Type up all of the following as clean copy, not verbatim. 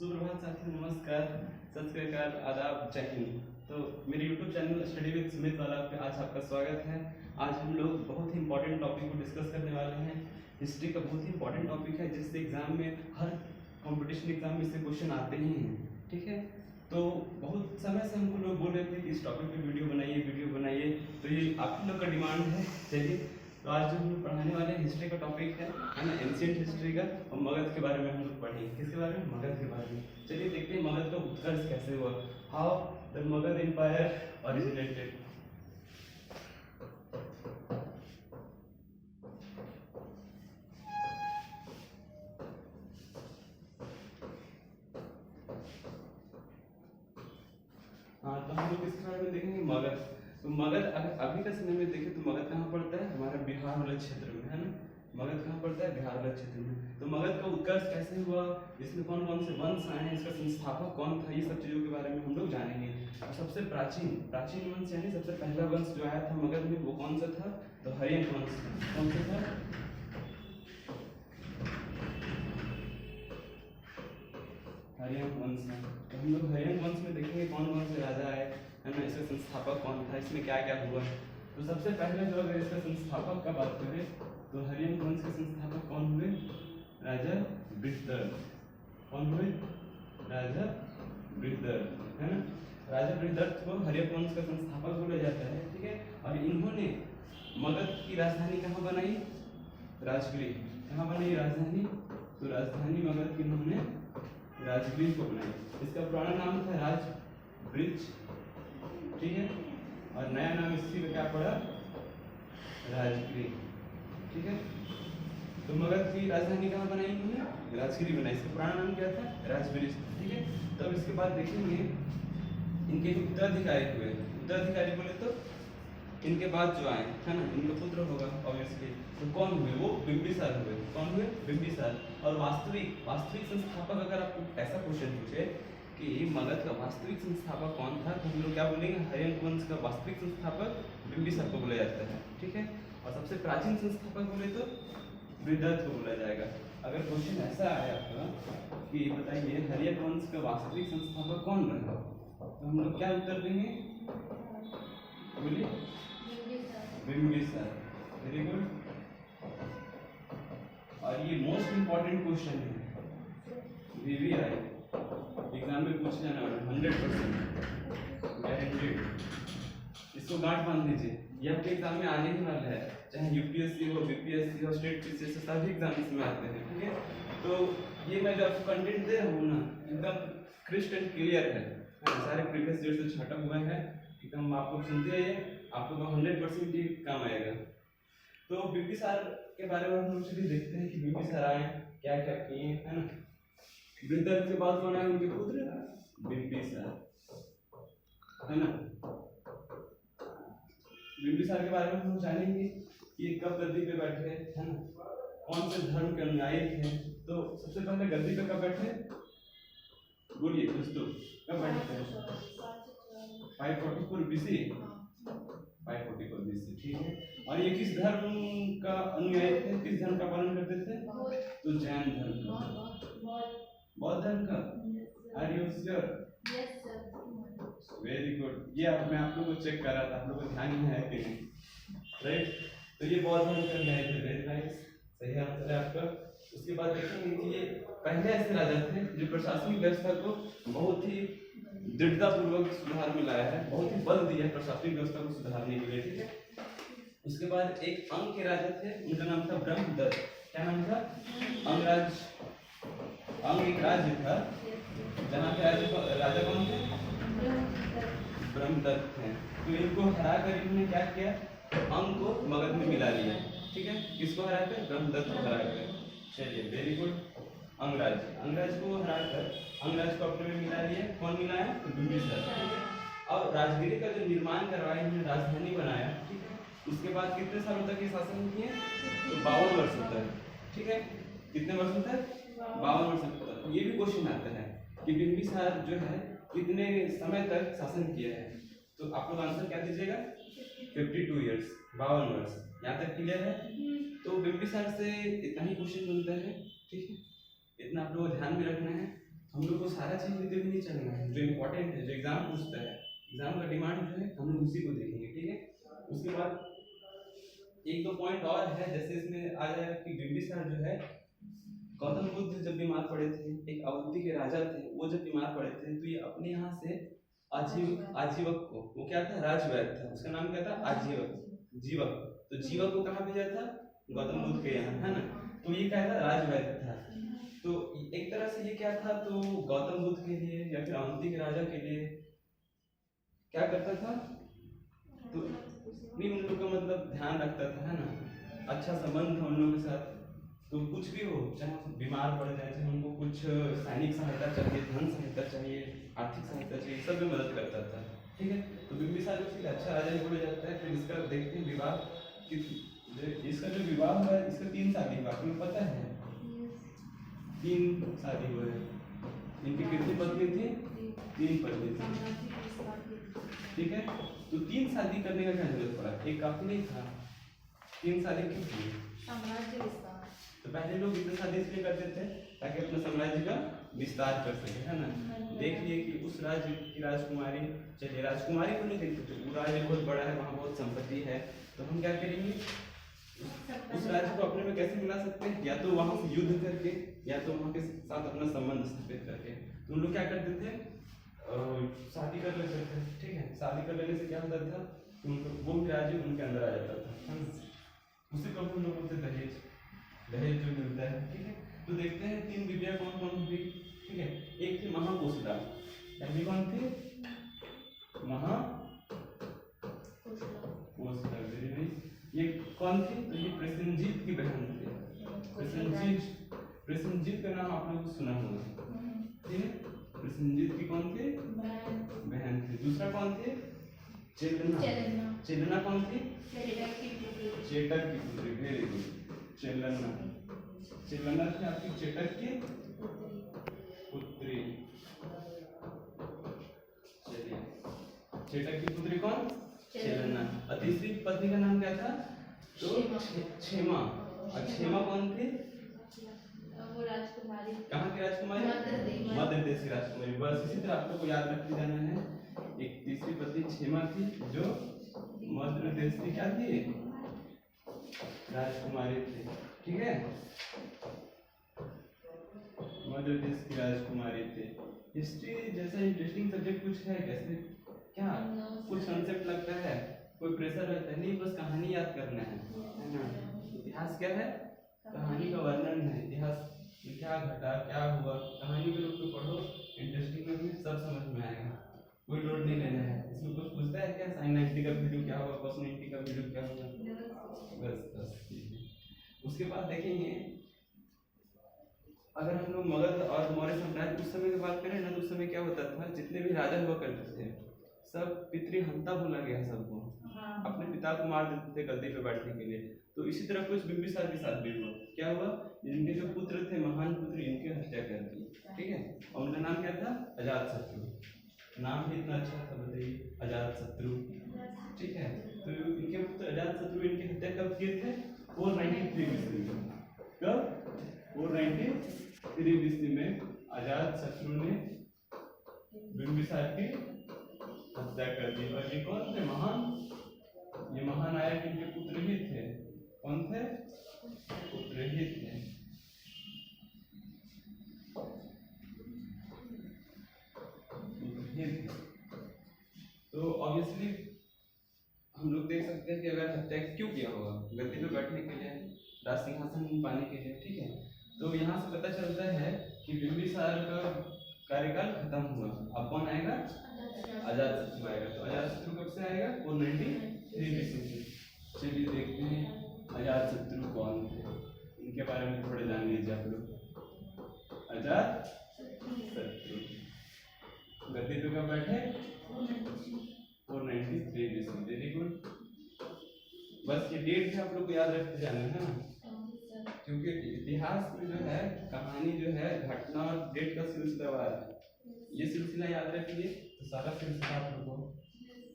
सुप्रभात साथियों, नमस्कार, सत श्री अकाल, आदाब, जय हिंद। तो मेरे YouTube channel study with Sumit वाला पे आज आपका स्वागत है। आज हम लोग बहुत ही इंपॉर्टेंट टॉपिक को डिस्कस करने वाले हैं। हिस्ट्री का बहुत ही इंपॉर्टेंट टॉपिक है जिससे एग्जाम में हर कंपटीशन एग्जाम में इससे क्वेश्चन आते ही हैं। ठीक है, तो बहुत समय से हमको लोग बोल रहे थे कि इस टॉपिक पे वीडियो बनाइए, तो ये आप ही लोग का डिमांड है। चलिए, तो आज जो हम लोग पढ़ाने वाले हैं हिस्ट्री का टॉपिक है ना, एंशिएंट हिस्ट्री का, और मगध के बारे में हम लोग पढ़ेंगे। किसके बारे में? मगध के बारे में। चलिए देखते हैं मगध का उत्कर्ष कैसे हुआ, how the Magadha empire originated. हाँ, तो हम लोग इसके बारे में देखेंगे मगध। तो मगध अभी के समय में देखें तो मगध कहाँ पड़ता है? हमारा बिहार वाले क्षेत्र में, है ना। मगध कहाँ पड़ता है? बिहार वाले क्षेत्र में। तो मगध का उत्कर्ष कैसे हुआ, इसमें कौन कौन से वंश आए हैं, इसका संस्थापक कौन था, ये सब चीज़ों के बारे में हम लोग जानेंगे। और सबसे प्राचीन वंश यानी सबसे पहला वंश जो आया था मगध में, वो कौन सा था? तो हर्यक वंश। कौन सा था? हर्यक वंश है। तो हम लोग हर्यक वंश में देखेंगे कौन कौन से राजा आए, है ना, इसका संस्थापक कौन था, इसमें क्या क्या हुआ। तो सबसे पहले जो अगर इसका संस्थापक का बात करें तो हर्यक वंश के संस्थापक कौन हुए? राजा बृहद्रथ। कौन हुए? राजा बृहद्रथ, है ना। राजा बृहद्रथ को हर्यक वंश का संस्थापक बोला जाता है। ठीक है, और इन्होंने मगध की राजधानी कहाँ बनाई? राजगृह। कहाँ बनाई राजधानी? तो राजधानी मगध की इन्होंने राजगृह को बनाई। इसका पुराना नाम था राजब्रिज। ठीक है, और नया नाम इसी का क्या पड़ा? राजगृह। ठीक है, तो मगध की राजधानी कहाँ बनाई इन्होंने? राजगृह बनाई। इसका पुराना नाम क्या था? राजब्रिज। ठीक है, तो अब इसके बाद देखेंगे इनके जो उत्तराधिकारी हुए, उत्तराधिकारी बोले तो इनके बाद जो आए, है ना, इनका पुत्र होगा ऑब्वियसली। तो कौन हुए? वो बिंबिसार हुए। कौन हुए? बिंबिसार। और वास्तविक संस्थापक अगर आपको ऐसा क्वेश्चन पूछे कि मगध का वास्तविक संस्थापक कौन था, तो हम लोग क्या बोलेंगे? हर्यक वंश का वास्तविक संस्थापक बिंबिसार को बोला जाता है। ठीक है, और सबसे प्राचीन संस्थापक बोले तो बृहद्रथ को बोला जाएगा। अगर क्वेश्चन ऐसा आया आपका कि बताइए हर्यक वंश का वास्तविक संस्थापक कौन रहा, तो हम लोग क्या उत्तर देंगे? बोलिए। बिंबिसार। Very good. और ये मोस्ट इंपॉर्टेंट क्वेश्चन है, VVI एग्जाम में पूछ जाने वाला 100% गारंटेड। इसको गांठ बांध दीजिए, ये आपके एग्जाम में आने ही वाला है, चाहे UPSC हो, BPSC हो, स्टेट PCS हो, सभी एग्जाम इसमें आते हैं। ठीक है, तो ये मैं जो आपको कंटेंट दे रहा हूँ ना, एकदम क्रिस्टल एंड क्लियर है, सारे प्रीवियस ईयर से छटा हुआ है एकदम। आप लोग सुनते रहिए, आपको 100% ही काम आएगा। तो बिंबिसार के बारे में हम लोग चलिए देखते हैं कि बिंबिसार आए क्या क्या किए, है ना। बृहद्रथ के बाद कौन आए? उनके पुत्र बिंबिसार, है ना। बिंबिसार के बारे में हम जानेंगे कि कब गद्दी पे बैठे, है ना, कौन से धर्म के अनुयायी थे। तो सबसे पहले गद्दी पे कब बैठे? बोलिए दोस्तों, कब बैठे थे? 544 BC। 544 BC। ठीक है, और ये किस धर्म का अनुयायी थे, किस धर्म का पालन करते थे? तो जैन धर्म का। बौद्ध धर्म का? Are you sure? Very good. ये मैं आप लोगों को चेक कर रहा था, आप लोगों को ध्यान में है कि नहीं, राइट। तो ये बौद्ध धर्म के अनुयायी थे। वेरी नाइस, सही आंसर है आपका। उसके बाद देखेंगे कि ये पहले ऐसे राजा थे जो प्रशासनिक व्यवस्था को बहुत ही दृढ़ता पूर्वक सुधार में लाया है, बहुत ही बल दिया है प्रशासनिक व्यवस्था को सुधारने के लिए। ठीक है, उसके बाद एक अंग के राजा थे, उनका नाम था ब्रह्मदत्त। क्या नाम था? अंगराज। अंग एक राज्य था जहाँ के राजा कौन थे? ब्रह्मदत्त थे। तो इनको हरा कर इन्होंने क्या किया? अंग को मगध में मिला लिया। ठीक है, किसको हरा कर? ब्रह्मदत्त को हरा कर। चलिए, वेरी गुड। अंगराज को हराकर अंगराज को अपने में मिला लिया। कौन मिलाया? तो बिंबिसार। ठीक है, और राजगीर का जो निर्माण करवाया, इन्होंने राजधानी बनाया। ठीक है, उसके बाद कितने सालों तक ये शासन किए? तो 52 वर्षों तक। ठीक है, कितने वर्षों तक? 52 वर्षों तक। ये भी क्वेश्चन आता है कि बिंबिसार जो है कितने समय तक शासन किया है, तो आप लोग आंसर क्या दीजिएगा? 52 ईयर्स, 52 वर्ष। यहाँ तक क्लियर है? तो बिंबिसार से इतना ही क्वेश्चन बनता है। ठीक है, इतना आप लोगों को ध्यान में रखना है। हम लोग को सारा चीज लेते हुए नहीं चलना है, जो इम्पोर्टेंट है, जो एग्जाम पूछता है, एग्जाम का डिमांड जो है हम लोग उसी को देखेंगे, ठीक है। उसके बाद एक दो पॉइंट और है, जैसे इसमें आ जाएगा कि बिंबिसार जो है, गौतम बुद्ध जब बीमार पड़े थे, एक अवंती के राजा थे, वो जब बीमार पड़े थे तो ये अपने यहाँ से आजीवक को, वो क्या था, राजवैद्य था, उसका नाम क्या था, जीवक, तो जीवक को कहाँ भेजा था, गौतम बुद्ध के यहाँ, है ना। तो ये क्या था, राजवैद्य था। तो एक तरह से ये क्या था, तो गौतम बुद्ध के लिए या फिर अवंती के राजा के लिए क्या करता था, तो नहीं उन लोग का मतलब ध्यान रखता था, है ना, अच्छा संबंध था उन लोगों के साथ। तो कुछ भी हो, चाहे बीमार पड़ जाए, चाहे उनको कुछ सैनिक सहायता चाहिए, धन सहायता चाहिए, आर्थिक सहायता चाहिए, सब में मदद करता था, ठीक है। तो बिंबिसार उसके अच्छा राजा ही बोला जाता है। फिर इसका देखते हैं विवाह कि इसका जो विवाह है, इसका 3 शादी हुआ, आपको पता है, 3 शादी हुए हैं। इनकी कितनी पत्नी थी, 3 पत्नी थी, ठीक है। तो 3 शादी करने का क्या जरूरत पड़ा, एक काफी नहीं था, 3 शादी क्यों की, साम्राज्य विस्तार। तो पहले लोग इतने शादी इसलिए करते थे ताकि अपने साम्राज्य का विस्तार कर सके, है ना। देख लिए कि उस राज्य की राजकुमारी, चलिए राजकुमारी को नहीं देखते थे, वो राज्य बहुत बड़ा है, वहाँ बहुत संपत्ति है, तो हम क्या करेंगे, उस राज्य को अपने में कैसे मिला सकते हैं, या तो वहाँ से युद्ध करके, या तो वहाँ के साथ अपना संबंध स्थापित करके। तो उन लोग क्या करते थे, शादी कर लेते थे, ठीक है। शादी कर लेने से क्या होता था, उनको वो भी राज्य उनके अंदर आ जाता था, उसी को हम लोग बोलते दहेज, दहेज जो मिलता है, ठीक है। तो देखते हैं 3 विद्या कौन कौन हुई, ठीक है। एक थी महाकोशला, पहली कौन थी, महाकोशला, वेरी नाइस। ये कौन थी, तो ये प्रसेनजीत की बहन थी। प्रसेनजीत का नाम आप लोग सुना होगा, ठीक है। प्रसेनजीत की कौन थी, बहन थी। दूसरा कौन थे, चेलना कौन थी, चेटक की पुत्री, वेरी गुड, चेलना थी आपकी चेटक की पुत्री। चलिए, चेटक की पुत्री कौन, चेलना। और तीसरी पत्नी का नाम क्या था, तो क्षेमा। और क्षेमा कौन थी, वो राजकुमारी, कहाँ की राजकुमारी, मध्य देश की राजकुमारी। बस इसी तरह आपको याद रखते जाना है। एक तीसरी पत्नी क्षेमा थी, जो मध्य देश की क्या थी, राजकुमारी थी, ठीक है, मध्य देश की राजकुमारी थी। हिस्ट्री जैसा इंटरेस्टिंग सब्जेक्ट कुछ है कैसे, क्या कुछ कंसेप्ट लगता है, कोई प्रेशर रहता है नहीं, बस कहानी याद करना है ना। इतिहास क्या है, कहानी का वर्णन है, इतिहास में क्या घटा, क्या हुआ, कहानी के रूप में पढ़ो, इंटरेस्टिंग में सब समझ में आएगा, कोई लोड नहीं लेना है। इसमें कुछ पूछता है क्या, sin 90 का वैल्यू क्या होगा, cos 90 का वैल्यू क्या होगा, बस ठीक है। उसके बाद देखेंगे, अगर हम लोग मगध और मौर्य साम्राज्य उस समय की बात करें ना, तो उस समय क्या होता था, जितने भी राजा हुआ करते थे, सब पितृहंता बोला गया सबको, अपने पिता को मार देते थे गद्दी पे बैठने के लिए। तो इसी तरह कुछ बिंबिसार के साथ भी हुआ, क्या हुआ, इनके जो पुत्र थे, महान पुत्र, इनकी हत्या कर दी, ठीक है। और उनका नाम क्या था, अजातशत्रु, नाम भी इतना अच्छा था, बताइए, अजातशत्रु, ठीक है। तो इनके पुत्र अजातशत्रु इनकी हत्या कब किए थे, 493 ईस्वी में, कब, 493 ईस्वी में अजातशत्रु ने बिंबिसार की हत्या कर दी। और ये कौन थे, महान, ये महान नायक इनके पुत्र ही थे, कौन थे, पुत्र ही थे। तो ऑब्वियसली हम लोग देख सकते हैं कि अगर हत्या क्यों किया होगा, गद्दी पे बैठने के लिए, राज सिंहासन पाने के लिए, ठीक है। तो यहाँ से पता चलता है कि बिंबिसार का कार्यकाल खत्म हुआ, अब कौन आएगा, अजातशत्रु आएगा। तो अजातशत्रु कब से आएगा, 493 ईस्वी से। चलिए देखते हैं अजातशत्रु कौन थे, इनके बारे में थोड़े जान लीजिए आप लोग। अजातशत्रु गद्दी पे कब बैठे, 493 ईस्वी, वेरी गुड। बस ये डेट है, आप लोग को याद रखते जाना है ना, क्योंकि इतिहास में जो है, कहानी जो है, घटना और डेट का सिलसिलावार है, ये सिलसिला याद रखिए तो सारा सिलसिला आप लोग को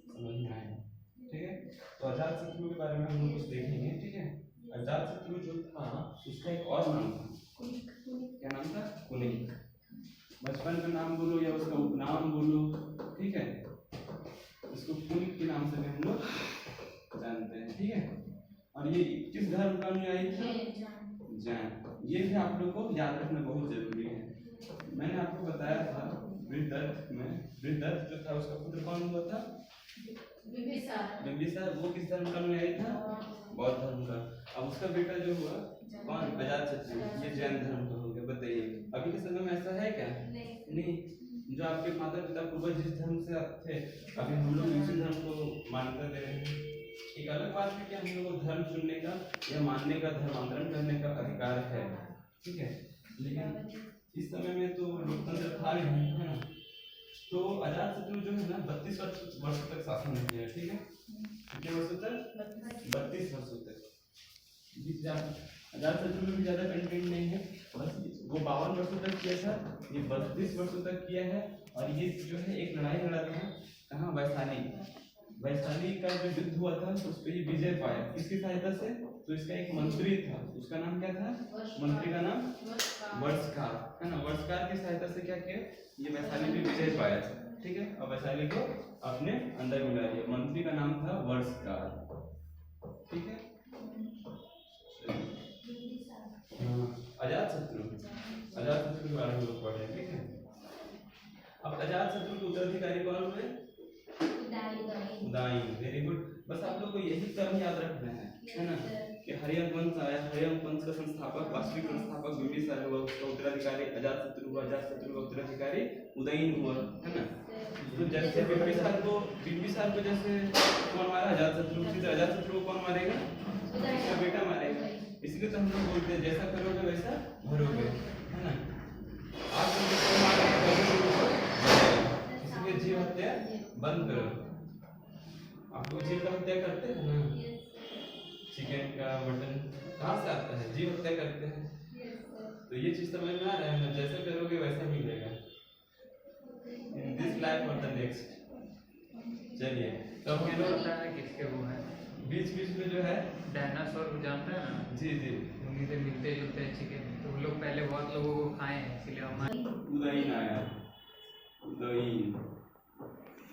समझ में आएगा, ठीक है। तो अजातशत्रु के बारे में हम लोग कुछ देखेंगे, ठीक है। अजातशत्रु जो था, उसका एक और नाम था, क्या नाम था, कुनिक, बचपन का नाम बोलो या उसका उपनाम बोलो, ठीक है। इसको पुण्य के नाम से भी हम लोग जानते हैं, ठीक है। और ये किस धर्म का अनुयायी था? जैन। ये भी आप लोग को याद रखना बहुत जरूरी है। मैंने आपको बताया था वृद्धर्थ में, वृद्धर्थ जो था उसका पुत्र कौन हुआ था? बिंबिसार। वो किस धर्म का अनुयायी था? बौद्ध धर्म का। अब उसका बेटा जो हुआ कौन? अजातशत्रु। ये जैन धर्म का हो गया। बताइए अभी के समय में ऐसा है क्या? नहीं। जो आपके माता पिता पूर्वज जिस धर्म से थे, अभी हम लोग उसी धर्म को मान्यता दे रहे हैं। एक अलग बात है कि हम लोगों को धर्म चुनने का या मानने का, धर्मांतरण करने का अधिकार है, ठीक है। लेकिन इस समय में तो लोकतंत्र था नहीं, है ना। तो अजातशत्रु जो है ना 32 वर्षों तक शासन किया, ठीक है। कितने वर्षों तक? 32 वर्षों तक। अजातशत्रु में भी ज्यादा कंटेंट नहीं है, बस वो 52 वर्षों तक किया था, ये 32 वर्षों तक किया है। और ये जो है एक लड़ाई लड़ा था, कहाँ? वैशाली। वैशाली का जो युद्ध हुआ था उस पर ये विजय पाया। किसकी सहायता से? तो इसका एक मंत्री था, उसका नाम क्या था? मंत्री का नाम वर्षकार, है ना। वर्षकार की सहायता से क्या किया? ये वैशाली पे विजय पाया था, ठीक है। और वैशाली को अपने अंदर मिला लिया। मंत्री का नाम था वर्षकार, ठीक है। अजातशत्रु के बारे में लोग पढ़े, ठीक है। अब अजातशत्रु के उत्तराधिकारी कौन हुए? उदयन। Very good. बस आप लोग को यही टर्म याद रखना है ना, कि हरियंक वंश आया, हरियंक वंश का संस्थापक, वास्तविक संस्थापक बिंबिसार हुआ, उसका उत्तराधिकारी अजातशत्रु हुआ, अजातशत्रु का उत्तराधिकारी उदयन हुआ, है ना। तो जैसे बिंबिसार को जैसे कौन मारा? अजातशत्रु। उसी तरह अजातशत्रु को कौन मारेगा? उसका बेटा मारेगा। इसलिए तो हम लोग बोलते हैं जैसा करोगे वैसा भरोगे, है ना। आप लोग को मारेगा, इसलिए जीव हत्या बंद करो। आप लोग जीव का हत्या करते हैं ना? चिकन का, मटन कहाँ से आता है? जीव हत्या करते हैं। तो ये चीज समझ में आ रहा है ना, जैसे करोगे वैसा मिलेगा, इन दिस लाइफ और द नेक्स्ट। चलिए तो हम लोग पता है किसके वो है? बीच बीच में जो है डायनासोर को जानते हैं ना? जी जी, उन्हीं से मिलते जुलते हैं चिकन। तो वो लोग पहले बहुत लोगों को खाए हैं, इसलिए हमारे उदयन आया। उदयन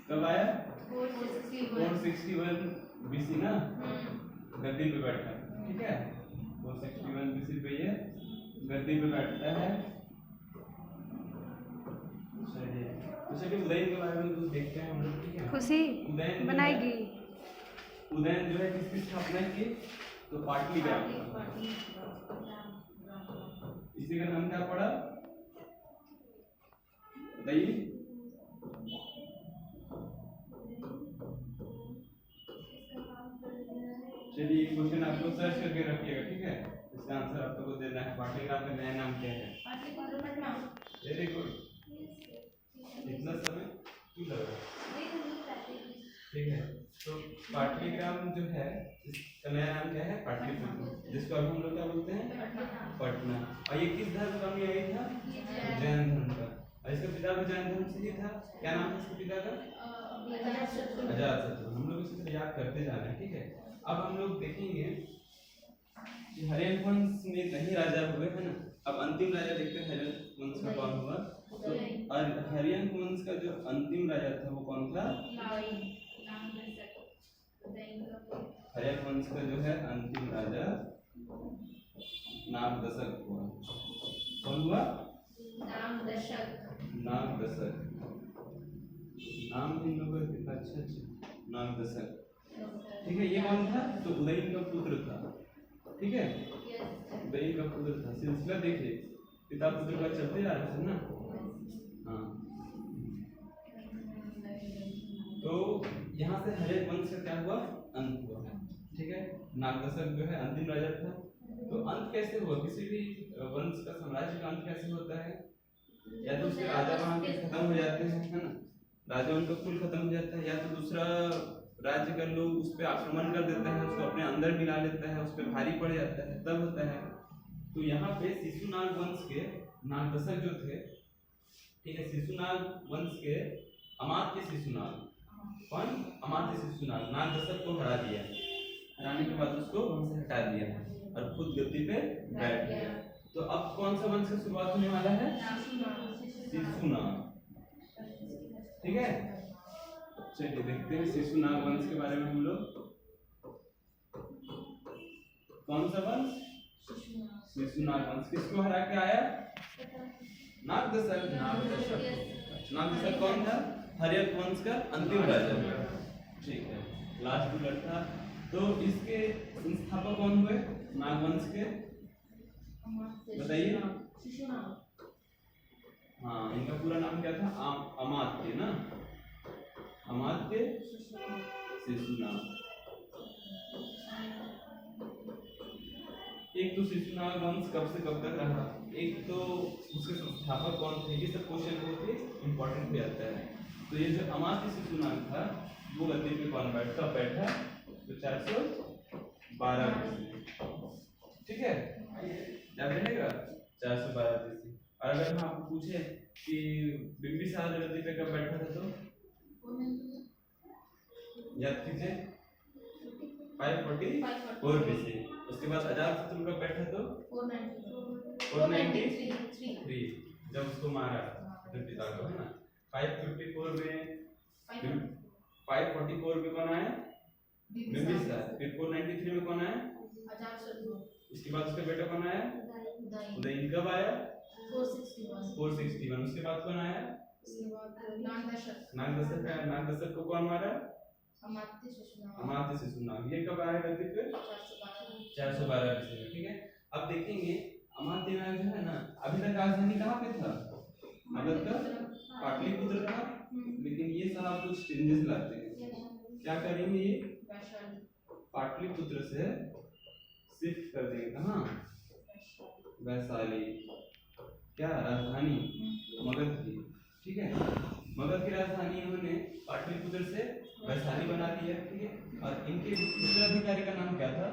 कब आया? 461 BC ना, गद्दी पे बैठा, ठीक है। 461 BC पे ये गद्दी पे बैठता है। चलिए तो चलिए उदयन के बारे में कुछ देखते हैं हम लोग, ठीक है। खुशी उदयन बनाएगी। उदयन जो है किसकी स्थापना की? तो पाटलिग्राम। इसी का नाम क्या पड़ा? बताइए। चलिए क्वेश्चन आप लोग सर्च करके रखिएगा, ठीक है। इसका आंसर आप लोगों को देना है। पाटलिग्राम का नया नाम क्या है? Very good. इतना समय क्यों लग रहा है? ठीक है। तो पाटलिग्राम जो है इसका नया नाम क्या है? पाटलिपुत्र, जिसको अब हम लोग क्या बोलते हैं? पटना। और ये किस धर्म का अनुयायी था? जैन धर्म का। और इसका पिता भी जैन धर्म से ही था। क्या नाम था इसके पिता का? अजातशत्रु। हम लोग इसी तरह याद करते जाना है, ठीक है। अब हम लोग देखेंगे कि हरियंक वंश में कहीं राजा हुए, है ना। अब अंतिम राजा देखते हैं हरियंक वंश का कौन हुआ। तो और हरियंक वंश का जो अंतिम राजा था वो कौन था? हरियंक वंश का जो है अंतिम राजा नागदशक हुआ। कौन हुआ? नागदशक। नाम इन लोगों का कितना अच्छा। नागदशक, ठीक है। ये कौन था? तो उदयन का पुत्र था, ठीक है। उदयन का पुत्र था। सिलसिला देखिए, पिता पुत्र का चलते जा रहा था ना। हाँ, तो यहाँ से हरियंक वंश का क्या हुआ? अंत हुआ, ठीक है। नागदशक जो है अंतिम राजा था। तो अंत कैसे हुआ? किसी भी वंश का, साम्राज्य का अंत कैसे होता है? या तो उसके राजा वहां के खत्म हो जाते हैं, है ना। राजा उनका कुल खत्म हो जाता है, या तो दूसरा राज्य का लोग उस पर आक्रमण कर देते हैं, उसको अपने अंदर मिला लेता है, उस पर भारी पड़ जाता है, तब होता है। तो यहाँ पे शिशुनाग वंश के नागदशक जो थे, ठीक है, शिशुनाग वंश के अमात्य शिशुनाग, कौन? अमात्य शिशुनाग नागदशक को हरा दिया। हराने के बाद उसको वहां से हटा दिया और खुद गद्दी पे बैठ गया। तो अब कौन सा वंश की शुरुआत होने वाला है? शिशुनाग। ठीक है, चलिए देखते हैं शिशुनाग वंश के बारे में हम लोग। कौन सा वंश? शिशुनाग वंश। किसको हरा के आया? नागदशक। नागदशक कौन था? हर्यक वंश का अंतिम राजा। ठीक है, लास्ट रूलर था। तो इसके संस्थापक कौन हुए नागवंश के? बताइए। हाँ, इनका पूरा नाम क्या था? अमात्य ना, अमात्य शिशुनाग। एक तो शिशुनाग वंश कब से कब तक रहा, एक तो उसके संस्थापक कौन थे, ये सब क्वेश्चन बहुत ही इंपॉर्टेंट भी आता है। तो ये जो अमात्य शिशुनाग था वो गद्दी पे कौन बैठा? तो 412 ठीक है, याद रहेगा 412 BC। और अगर हम आपको पूछे कि बिंबिसार गद्दी पे कब बैठा था तो याद कीजिए 544 BC। उसके बाद अजातशत्रु कब बैठा तो 493 जब उसको मारा अपने पिता को, है ना। 554 में 544 में कौन आया? बिंबिसार। फिर 493 में कौन आया? अजातशत्रु। उसके बाद उसका बेटा कौन आया? उदयन। कब आया? 461। उसके बाद कौन आया? नागदशक आया। नागदशक को कौन मारा? अमात्य शिशुनाग। ये कब आया गद्दी पे? 412 BC में। ठीक है, अब देखेंगे अमात्य नाग जो है ना, अभी तक राजधानी कहाँ पे था? मगध का पाटलिपुत्र था। लेकिन ये साहब कुछ चेंजेस लाते हैं। क्या करेंगे? ये पाटलिपुत्र से शिफ्ट कर देंगे। कहाँ? वैशाली। क्या राजधानी? मगध की। ठीक है, मगध की राजधानी इन्होंने पाटलिपुत्र से वैशाली बना दी है। ठीक है, और इनके उत्तराधिकारी का नाम क्या था?